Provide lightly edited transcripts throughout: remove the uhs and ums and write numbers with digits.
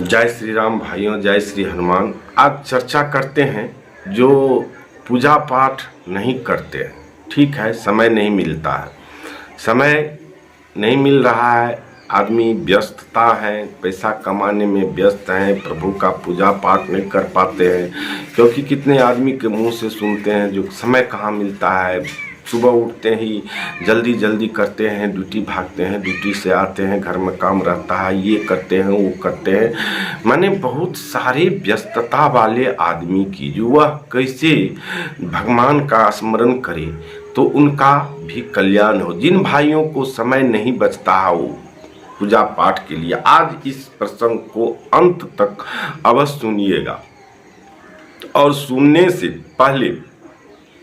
जय श्री राम भाइयों, जय श्री हनुमान। आज चर्चा करते हैं जो पूजा पाठ नहीं करते हैं। ठीक है, समय नहीं मिलता है, समय नहीं मिल रहा है, आदमी व्यस्तता है, पैसा कमाने में व्यस्त हैं, प्रभु का पूजा पाठ नहीं कर पाते हैं। क्योंकि कितने आदमी के मुंह से सुनते हैं जो समय कहाँ मिलता है, सुबह उठते ही जल्दी जल्दी करते हैं, ड्यूटी भागते हैं, ड्यूटी से आते हैं, घर में काम रहता है, ये करते हैं वो करते हैं। माने बहुत सारे व्यस्तता वाले आदमी की जो वह कैसे भगवान का स्मरण करे तो उनका भी कल्याण हो। जिन भाइयों को समय नहीं बचता है वो पूजा पाठ के लिए, आज इस प्रसंग को अंत तक अवश्य सुनिएगा। और सुनने से पहले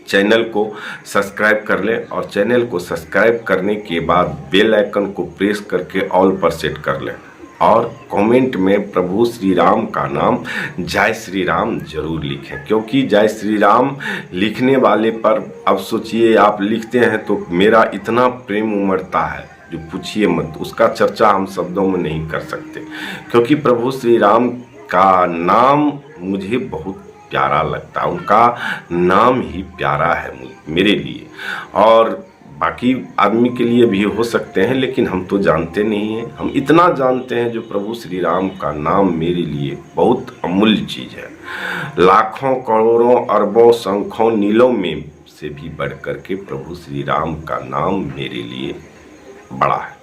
चैनल को सब्सक्राइब कर लें और चैनल को सब्सक्राइब करने के बाद बेल आइकन को प्रेस करके ऑल पर सेट कर लें और कमेंट में प्रभु श्री राम का नाम जय श्री राम जरूर लिखें। क्योंकि जय श्री राम लिखने वाले पर अब सोचिए, आप लिखते हैं तो मेरा इतना प्रेम उमड़ता है जो पूछिए मत। उसका चर्चा हम शब्दों में नहीं कर सकते, क्योंकि प्रभु श्री राम का नाम मुझे बहुत प्यारा लगता है। उनका नाम ही प्यारा है मेरे लिए, और बाकी आदमी के लिए भी हो सकते हैं, लेकिन हम तो जानते नहीं हैं। हम इतना जानते हैं जो प्रभु श्री राम का नाम मेरे लिए बहुत अमूल्य चीज़ है। लाखों करोड़ों अरबों शंखों नीलों में से भी बढ़ कर के प्रभु श्री राम का नाम मेरे लिए बड़ा है।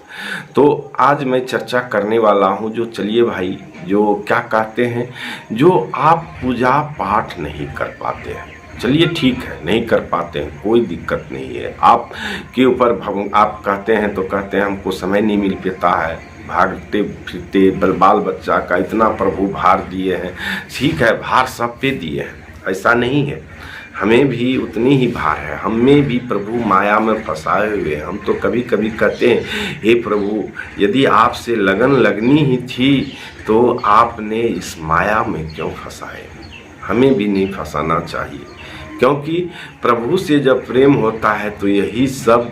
तो आज मैं चर्चा करने वाला हूं जो, चलिए भाई, जो क्या कहते हैं, जो आप पूजा पाठ नहीं कर पाते हैं, चलिए ठीक है, नहीं कर पाते हैं, कोई दिक्कत नहीं है। आप के ऊपर आप कहते हैं तो कहते हैं हमको समय नहीं मिल पाता है, भागते फिरते बाल बच्चा का इतना प्रभु भार दिए हैं। ठीक है, भार सब पे दिए हैं, ऐसा नहीं है, हमें भी उतनी ही भार है, हमें भी प्रभु माया में फंसाए हुए हैं। हम तो कभी कभी कहते हैं, हे प्रभु, यदि आपसे लगन लगनी ही थी तो आपने इस माया में क्यों फंसाए। हमें भी नहीं फंसाना चाहिए, क्योंकि प्रभु से जब प्रेम होता है तो यही सब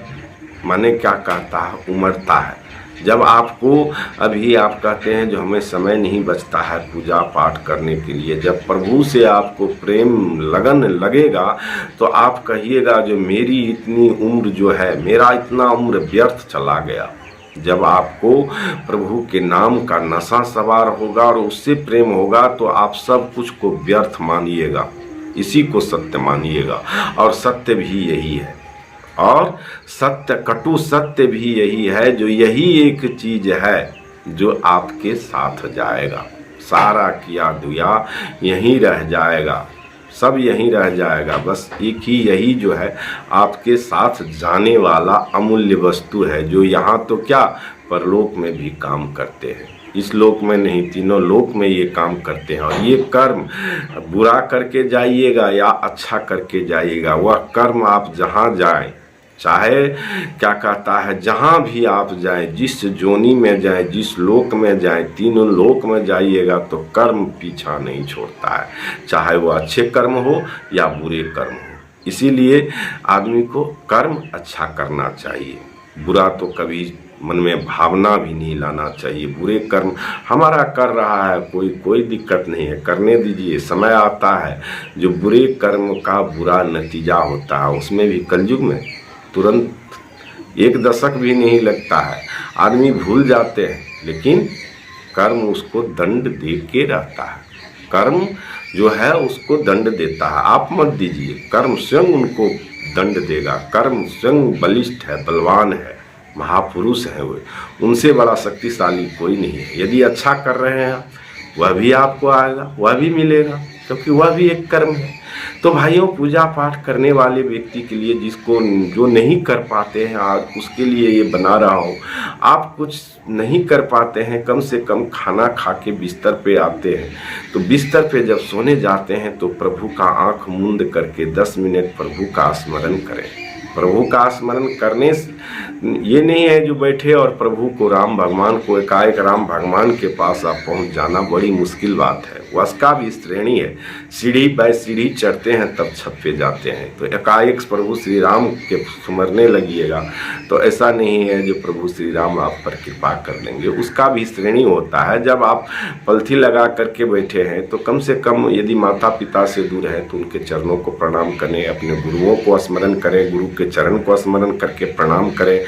माने क्या कहता है, उमड़ता है। जब आपको अभी आप कहते हैं जो हमें समय नहीं बचता है पूजा पाठ करने के लिए, जब प्रभु से आपको प्रेम लगन लगेगा तो आप कहिएगा जो मेरी इतनी उम्र जो है, मेरा इतना उम्र व्यर्थ चला गया। जब आपको प्रभु के नाम का नशा सवार होगा और उससे प्रेम होगा तो आप सब कुछ को व्यर्थ मानिएगा, इसी को सत्य मानिएगा। और सत्य भी यही है, और सत्य कटु सत्य भी यही है, जो यही एक चीज है जो आपके साथ जाएगा। सारा किया दुया यहीं रह जाएगा, सब यहीं रह जाएगा। बस एक ही यही जो है आपके साथ जाने वाला अमूल्य वस्तु है, जो यहाँ तो क्या परलोक में भी काम करते हैं, इस लोक में नहीं, तीनों लोक में ये काम करते हैं। और ये कर्म बुरा करके जाइएगा या अच्छा करके जाइएगा, वह कर्म आप जहाँ जाएं, चाहे क्या कहता है, जहाँ भी आप जाएं, जिस जोनी में जाएं, जिस लोक में जाएं, तीनों लोक में जाइएगा तो कर्म पीछा नहीं छोड़ता है, चाहे वो अच्छे कर्म हो या बुरे कर्म हो। इसीलिए आदमी को कर्म अच्छा करना चाहिए, बुरा तो कभी मन में भावना भी नहीं लाना चाहिए। बुरे कर्म हमारा कर रहा है, कोई दिक्कत नहीं है, करने दीजिए। समय आता है जो बुरे कर्म का बुरा नतीजा होता है, उसमें भी कलयुग में तुरंत 1 दशक भी नहीं लगता है, आदमी भूल जाते हैं, लेकिन कर्म उसको दंड दे के रहता है। कर्म जो है उसको दंड देता है, आप मत दीजिए, कर्म स्वयं उनको दंड देगा। कर्म स्वयं बलिष्ठ है, बलवान है, महापुरुष है, वो उनसे बड़ा शक्तिशाली कोई नहीं है। यदि अच्छा कर रहे हैं वह भी आपको आएगा, वह भी मिलेगा, क्योंकि वह भी एक कर्म है। तो भाइयों, पूजा पाठ करने वाले व्यक्ति के लिए, जिसको जो नहीं कर पाते हैं, आज उसके लिए ये बना रहा हूँ। आप कुछ नहीं कर पाते हैं, कम से कम खाना खा के बिस्तर पे आते हैं, तो बिस्तर पे जब सोने जाते हैं तो प्रभु का आंख मूंद करके 10 मिनट प्रभु का स्मरण करें। प्रभु का स्मरण करने ये नहीं है जो बैठे और प्रभु को, राम भगवान को एकाएक राम भगवान के पास आप पहुंच जाना बड़ी मुश्किल बात है। उसका भी श्रेणी है, सीढ़ी बाय सीढ़ी चढ़ते हैं तब छत पे जाते हैं। तो एकाएक प्रभु श्री राम के सुमरने लगिएगा तो ऐसा नहीं है जो प्रभु श्री राम आप पर कृपा कर लेंगे। उसका भी श्रेणी होता है। जब आप पलथी लगा करके बैठे हैं तो कम से कम यदि माता पिता से दूर है तो उनके चरणों को प्रणाम करें, अपने गुरुओं को स्मरण करें, गुरु के चरण को स्मरण करके प्रणाम करें,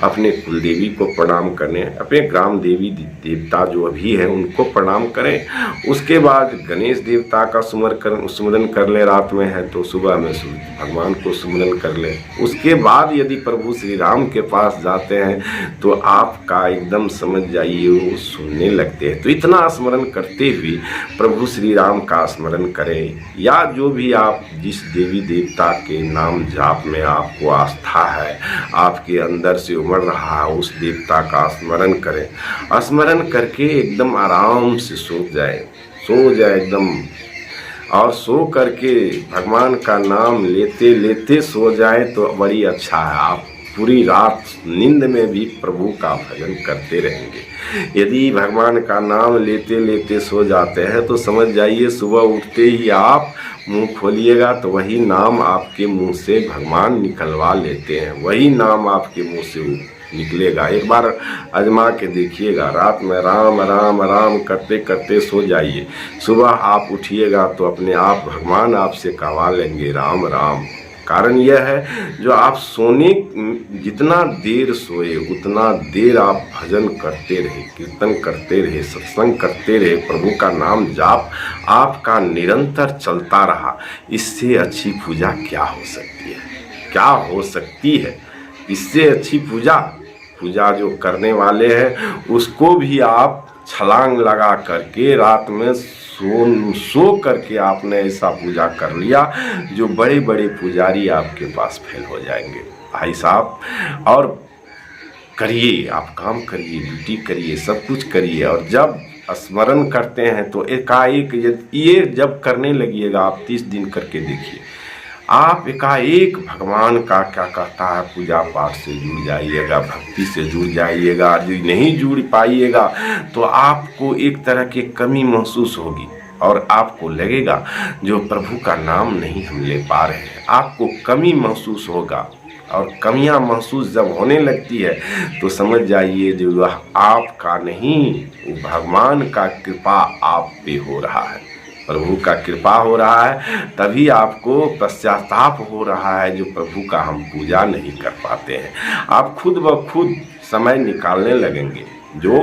अपने कुलदेवी को प्रणाम करें, अपने ग्राम देवी देवता जो अभी है उनको प्रणाम करें। उसके बाद गणेश देवता का सुमरन कर ले, रात में है तो सुबह में सूर्य भगवान को सुमरन कर ले। उसके बाद यदि प्रभु श्री राम के पास जाते हैं तो आपका एकदम समझ जाइए वो सुनने लगते हैं। तो इतना स्मरण करते हुए प्रभु श्री राम का स्मरण करें, या जो भी आप जिस देवी देवता के नाम जाप में आपको आस्था है, आपके अंदर से उमड़ रहा है, उस देवता का स्मरण करें। स्मरण करके एकदम आराम से सो जाए एकदम, और सो करके भगवान का नाम लेते लेते सो जाए तो बड़ी अच्छा है। आप पूरी रात नींद में भी प्रभु का भजन करते रहेंगे। यदि भगवान का नाम लेते लेते सो जाते हैं तो समझ जाइए सुबह उठते ही आप मुंह खोलिएगा तो वही नाम आपके मुंह से भगवान निकलवा लेते हैं, वही नाम आपके मुंह से निकलेगा। एक बार आजमा के देखिएगा, रात में राम राम राम करते करते सो जाइए, सुबह आप उठिएगा तो अपने आप भगवान आपसे कहवा लेंगे राम राम। कारण यह है जो आप सोने जितना देर सोए उतना देर आप भजन करते रहे, कीर्तन करते रहे, सत्संग करते रहे, प्रभु का नाम जाप आपका निरंतर चलता रहा। इससे अच्छी पूजा क्या हो सकती है? क्या हो सकती है इससे अच्छी पूजा जो करने वाले हैं उसको भी आप छलांग लगा करके रात में सो करके आपने ऐसा पूजा कर लिया जो बड़े बड़े पुजारी आपके पास फेल हो जाएंगे। भाई साहब, और करिए, आप काम करिए, ड्यूटी करिए, सब कुछ करिए, और जब स्मरण करते हैं तो एकाएक ये जब करने लगिएगा आप 30 दिन करके देखिए, आप एकाएक भगवान का क्या कहता है पूजा पाठ से जुड़ जाइएगा, भक्ति से जुड़ जाइएगा। जो नहीं जुड़ पाइएगा तो आपको एक तरह की कमी महसूस होगी और आपको लगेगा जो प्रभु का नाम नहीं हम ले पा रहे हैं, आपको कमी महसूस होगा। और कमियां महसूस जब होने लगती है तो समझ जाइए जो आपका नहीं, भगवान का कृपा आप पे हो रहा है, प्रभु का कृपा हो रहा है। तभी आपको पश्चाताप हो रहा है जो प्रभु का हम पूजा नहीं कर पाते हैं। आप खुद ब खुद समय निकालने लगेंगे जो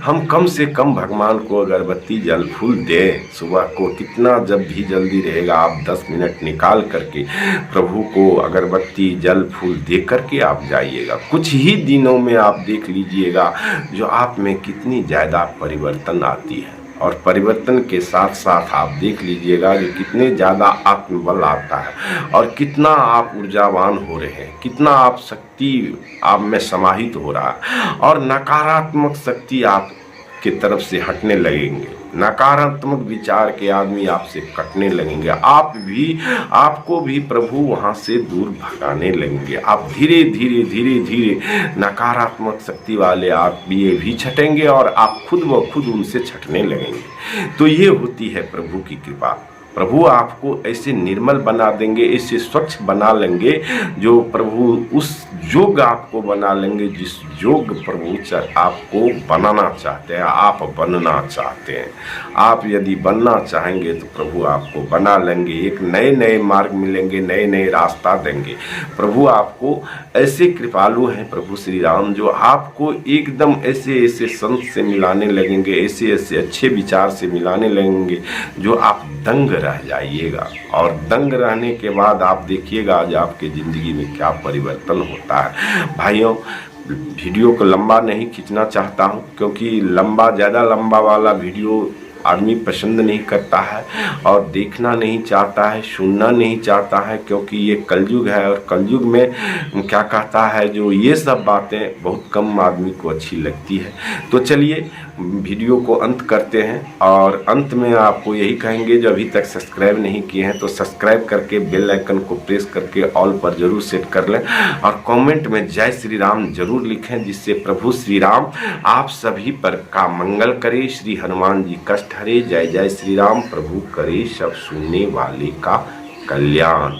हम कम से कम भगवान को अगरबत्ती जल फूल दें। सुबह को कितना जब भी जल्दी रहेगा आप 10 मिनट निकाल करके प्रभु को अगरबत्ती जल फूल दे करके आप जाइएगा। कुछ ही दिनों में आप देख लीजिएगा जो आप में कितनी ज़्यादा परिवर्तन आती है, और परिवर्तन के साथ साथ आप देख लीजिएगा कि कितने ज़्यादा आत्मबल आता है और कितना आप ऊर्जावान हो रहे हैं, कितना आप शक्ति आप में समाहित हो रहा है, और नकारात्मक शक्ति आप की तरफ से हटने लगेंगे। नकारात्मक विचार के आदमी आपसे कटने लगेंगे, आपको भी प्रभु वहाँ से दूर भगाने लगेंगे। आप धीरे धीरे धीरे धीरे नकारात्मक शक्ति वाले आप ये भी छटेंगे और आप खुद ब खुद उनसे छटने लगेंगे। तो ये होती है प्रभु की कृपा। प्रभु आपको ऐसे निर्मल बना देंगे, ऐसे स्वच्छ बना लेंगे जो प्रभु उस योग आपको बना लेंगे जिस योग प्रभु आपको बनाना चाहते हैं, आप बनना चाहते हैं। आप यदि बनना चाहेंगे तो प्रभु आपको बना लेंगे, एक नए नए मार्ग मिलेंगे, नए नए रास्ता देंगे। प्रभु आपको ऐसे कृपालु हैं प्रभु श्री राम जो आपको एकदम ऐसे ऐसे संत से मिलाने लगेंगे, ऐसे ऐसे अच्छे विचार से मिलाने लगेंगे जो आप दंग रह जाइएगा। और दंग रहने के बाद आप देखिएगा आज आपके ज़िंदगी में क्या परिवर्तन होता है। भाइयों, वीडियो को लंबा नहीं खींचना चाहता हूं क्योंकि ज़्यादा लंबा वाला वीडियो आदमी पसंद नहीं करता है और देखना नहीं चाहता है, सुनना नहीं चाहता है, क्योंकि ये कलयुग है और कलयुग में क्या कहता है, जो ये सब बातें बहुत कम आदमी को अच्छी लगती है। तो चलिए वीडियो को अंत करते हैं और अंत में आपको यही कहेंगे, जो अभी तक सब्सक्राइब नहीं किए हैं तो सब्सक्राइब करके बेल आइकन को प्रेस करके ऑल पर जरूर सेट कर लें और कमेंट में जय श्री राम जरूर लिखें, जिससे प्रभु श्री राम आप सभी पर का मंगल करे। श्री हनुमान जी कष्ट हरे। जय जय श्री राम। प्रभु करे सब सुनने वाले का कल्याण।